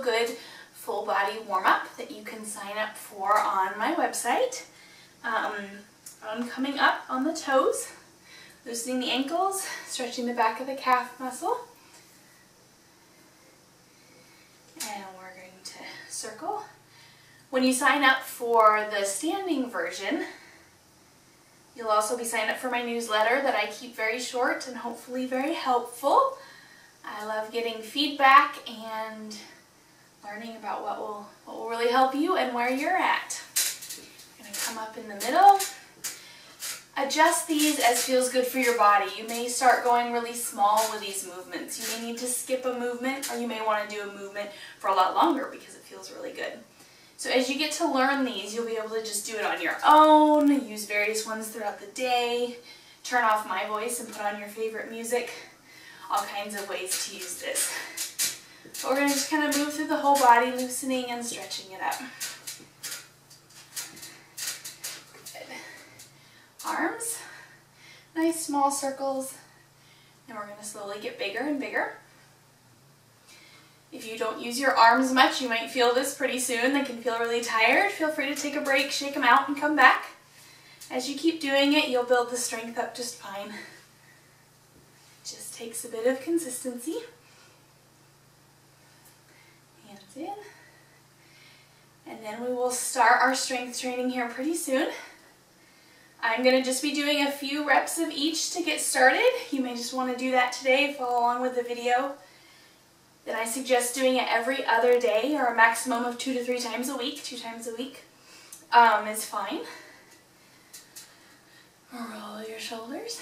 good full body warm-up that you can sign up for on my website. I'm coming up on the toes, loosening the ankles, stretching the back of the calf muscle. And we're going to circle. When you sign up for the standing version, you'll also be signed up for my newsletter that I keep very short and hopefully very helpful. I love getting feedback and learning about what will really help you and where you're at. I'm going to come up in the middle. Adjust these as feels good for your body. You may start going really small with these movements. You may need to skip a movement, or you may want to do a movement for a lot longer because it feels really good. So as you get to learn these, you'll be able to just do it on your own, use various ones throughout the day, turn off my voice and put on your favorite music, all kinds of ways to use this. But we're going to just kind of move through the whole body, loosening and stretching it up. Arms, nice small circles, and we're going to slowly get bigger and bigger. If you don't use your arms much, you might feel this pretty soon. They can feel really tired. Feel free to take a break, shake them out, and come back. As you keep doing it, you'll build the strength up just fine. It just takes a bit of consistency. Hands in. And then we will start our strength training here pretty soon. I'm going to just be doing a few reps of each to get started. You may just want to do that today, follow along with the video. Then I suggest doing it every other day, or a maximum of 2 to 3 times a week. 2 times a week is fine. Roll your shoulders.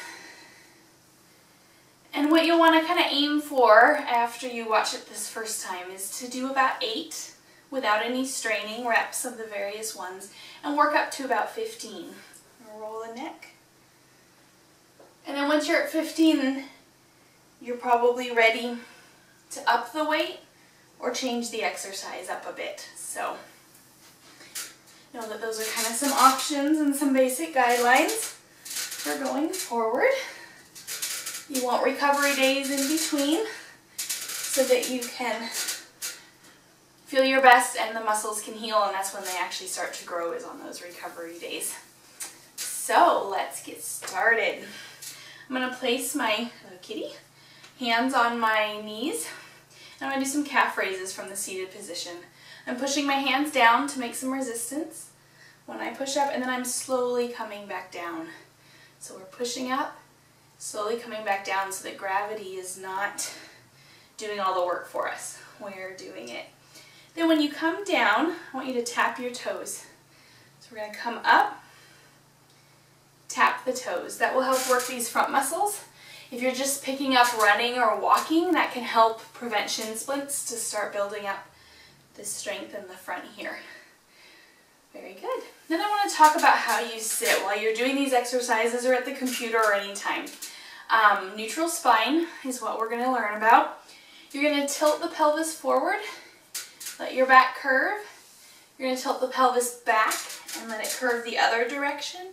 And what you'll want to kind of aim for after you watch it this first time is to do about 8 without any straining reps of the various ones, and work up to about 15. Roll the neck. And then once you're at 15, you're probably ready to up the weight or change the exercise up a bit. So know that those are kind of some options and some basic guidelines for going forward. You want recovery days in between so that you can feel your best and the muscles can heal, and that's when they actually start to grow, is on those recovery days. So let's get started. I'm going to place my kitty hands on my knees. I'm going to do some calf raises from the seated position. I'm pushing my hands down to make some resistance when I push up, and then I'm slowly coming back down. So we're pushing up, slowly coming back down so that gravity is not doing all the work for us. We're doing it. Then when you come down, I want you to tap your toes. So we're going to come up, tap the toes. That will help work these front muscles. If you're just picking up running or walking, that can help prevent shin splints to start building up the strength in the front here. Very good. Then I want to talk about how you sit while you're doing these exercises or at the computer or anytime. Neutral spine is what we're going to learn about. You're going to tilt the pelvis forward, let your back curve. You're going to tilt the pelvis back and let it curve the other direction.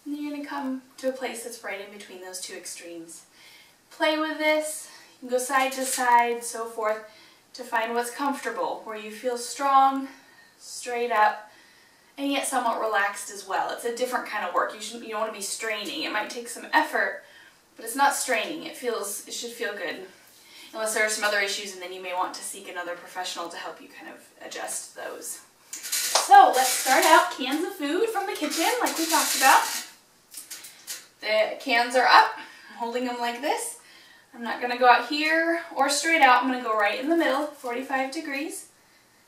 And then you're going to come to a place that's right in between those two extremes. Play with this. You can go side to side, so forth, to find what's comfortable, where you feel strong, straight up, and yet somewhat relaxed as well. It's a different kind of work. You don't want to be straining. It might take some effort, but it's not straining. It should feel good. Unless there are some other issues, and then you may want to seek another professional to help you kind of adjust those. So let's start out. Cans of food from the kitchen, like we talked about. The cans are up. I'm holding them like this. I'm not going to go out here or straight out. I'm going to go right in the middle, 45 degrees.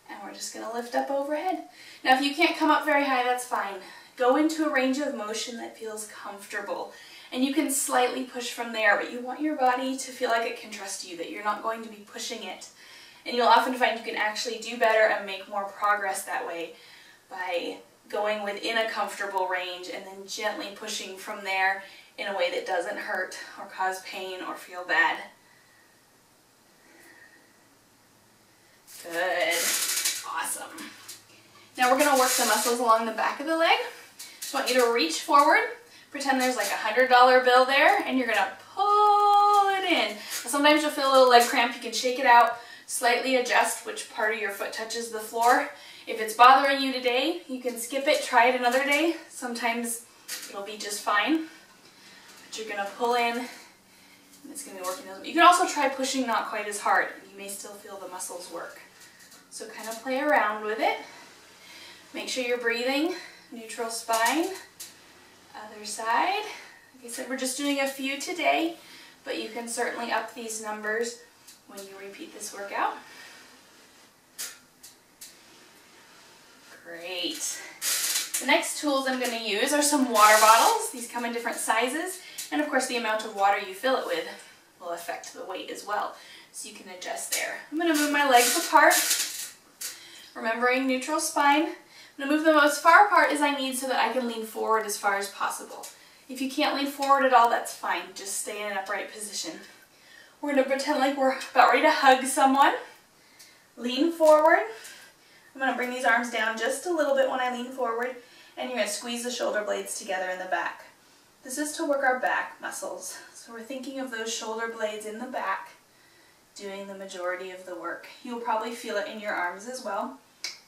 And we're just going to lift up overhead. Now if you can't come up very high, that's fine. Go into a range of motion that feels comfortable. And you can slightly push from there, but you want your body to feel like it can trust you, that you're not going to be pushing it. And you'll often find you can actually do better and make more progress that way by going within a comfortable range and then gently pushing from there in a way that doesn't hurt or cause pain or feel bad. Good. Awesome. Now we're going to work the muscles along the back of the leg. Just want you to reach forward. Pretend there's like a $100 bill there, and you're going to pull it in. Sometimes you'll feel a little leg cramp. You can shake it out. slightly adjust which part of your foot touches the floor. If it's bothering you today, you can skip it, try it another day. Sometimes it'll be just fine. But you're going to pull in, and it's going to be working. You can also try pushing not quite as hard. You may still feel the muscles work. So kind of play around with it. Make sure you're breathing. Neutral spine. Other side. Like I said, we're just doing a few today, but you can certainly up these numbers when you repeat this workout. Great. The next tools I'm going to use are some water bottles. These come in different sizes, and of course the amount of water you fill it with will affect the weight as well, so you can adjust there. I'm going to move my legs apart, remembering neutral spine. I'm going to move them as far apart as I need so that I can lean forward as far as possible. If you can't lean forward at all, that's fine. Just stay in an upright position. We're going to pretend like we're about ready to hug someone. Lean forward. I'm going to bring these arms down just a little bit when I lean forward, and you're going to squeeze the shoulder blades together in the back. This is to work our back muscles. So we're thinking of those shoulder blades in the back doing the majority of the work. You'll probably feel it in your arms as well.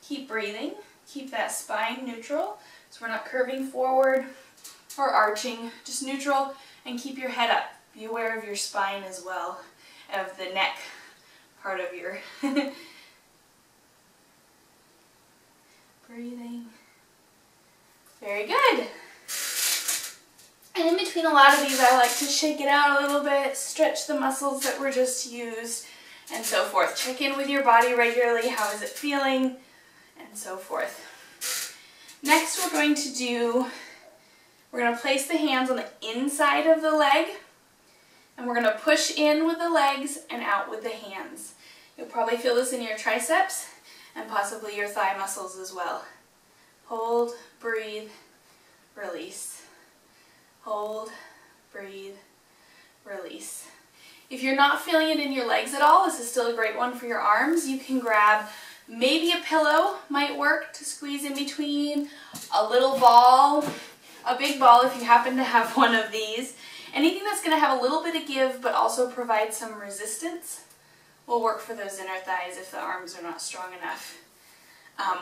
Keep breathing. Keep that spine neutral, so we're not curving forward or arching, just neutral, and keep your head up. Be aware of your spine as well, of the neck part of your breathing. Very good. And in between a lot of these, I like to shake it out a little bit, stretch the muscles that were just used, and so forth. Check in with your body regularly. How is it feeling? And so forth. Next, we're going to place the hands on the inside of the leg, and we're going to push in with the legs and out with the hands. You'll probably feel this in your triceps and possibly your thigh muscles as well. Hold, breathe, release. Hold, breathe, release. If you're not feeling it in your legs at all, this is still a great one for your arms. You can grab maybe a pillow might work to squeeze in between, a little ball, a big ball if you happen to have one of these. Anything that's going to have a little bit of give but also provide some resistance will work for those inner thighs if the arms are not strong enough,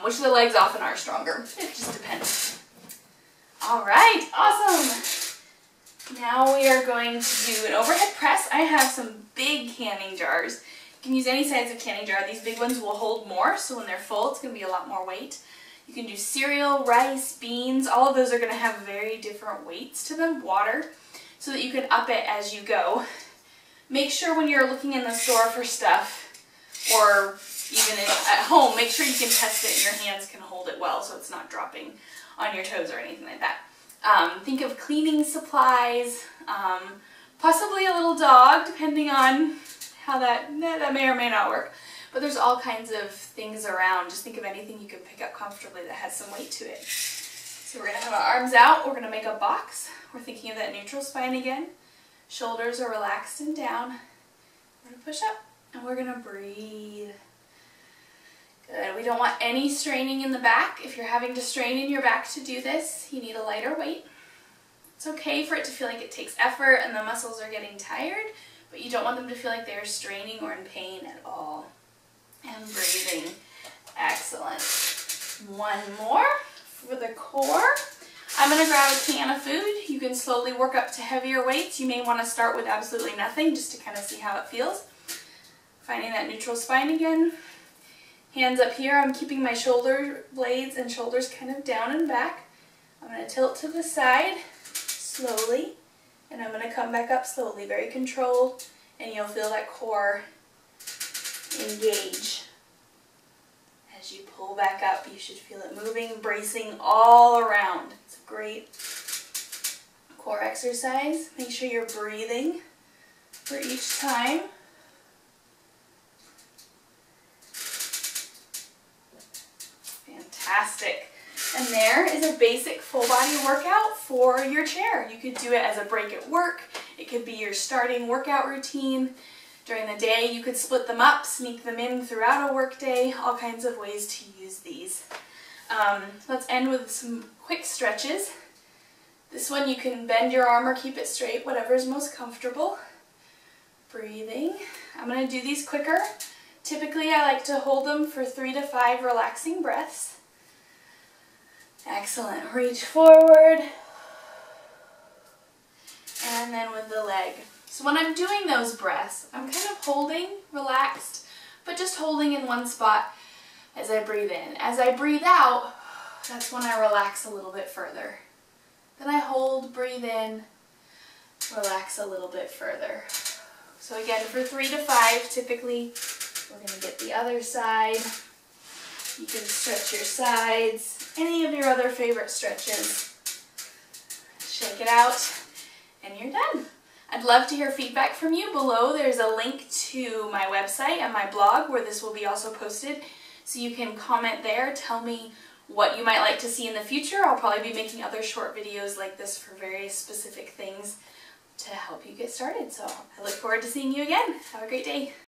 which the legs often are stronger. It just depends. All right, awesome. Now we are going to do an overhead press. I have some big canning jars. You can use any size of canning jar. These big ones will hold more, so when they're full, it's going to be a lot more weight. You can do cereal, rice, beans. All of those are going to have very different weights to them, water, so that you can up it as you go. Make sure when you're looking in the store for stuff, or even at home, make sure you can test it and your hands can hold it well so it's not dropping on your toes or anything like that. Think of cleaning supplies, possibly a little dog, depending on how that may or may not work. But there's all kinds of things around. Just think of anything you can pick up comfortably that has some weight to it. So we're going to have our arms out. We're going to make a box. We're thinking of that neutral spine again. Shoulders are relaxed and down. We're going to push up and we're going to breathe. Good. We don't want any straining in the back. If you're having to strain in your back to do this, you need a lighter weight. It's okay for it to feel like it takes effort and the muscles are getting tired, but you don't want them to feel like they're straining or in pain at all. And breathing. Excellent. One more for the core. I'm going to grab a can of food. You can slowly work up to heavier weights. You may want to start with absolutely nothing just to kind of see how it feels. Finding that neutral spine again. Hands up here. I'm keeping my shoulder blades and shoulders kind of down and back. I'm going to tilt to the side slowly, and I'm going to come back up slowly, very controlled, and you'll feel that core engage. As you pull back up, you should feel it moving, bracing all around. It's a great core exercise. Make sure you're breathing for each time. Fantastic. And there is a basic full body workout for your chair. You could do it as a break at work. It could be your starting workout routine. During the day, you could split them up, sneak them in throughout a work day, all kinds of ways to use these. Let's end with some quick stretches. This one you can bend your arm or keep it straight, whatever is most comfortable. Breathing. I'm going to do these quicker Typically I like to hold them for 3 to 5 relaxing breaths. Excellent. Reach forward. And then with the leg. So when I'm doing those breaths, I'm kind of holding, relaxed, but just holding in one spot as I breathe in. As I breathe out, that's when I relax a little bit further. Then I hold, breathe in, relax a little bit further. So again, for 3 to 5, typically, we're going to get the other side. You can stretch your sides, any of your other favorite stretches. Shake it out, and you're done. I'd love to hear feedback from you. Below there's a link to my website and my blog where this will be also posted. So you can comment there, tell me what you might like to see in the future. I'll probably be making other short videos like this for various specific things to help you get started. So I look forward to seeing you again. Have a great day.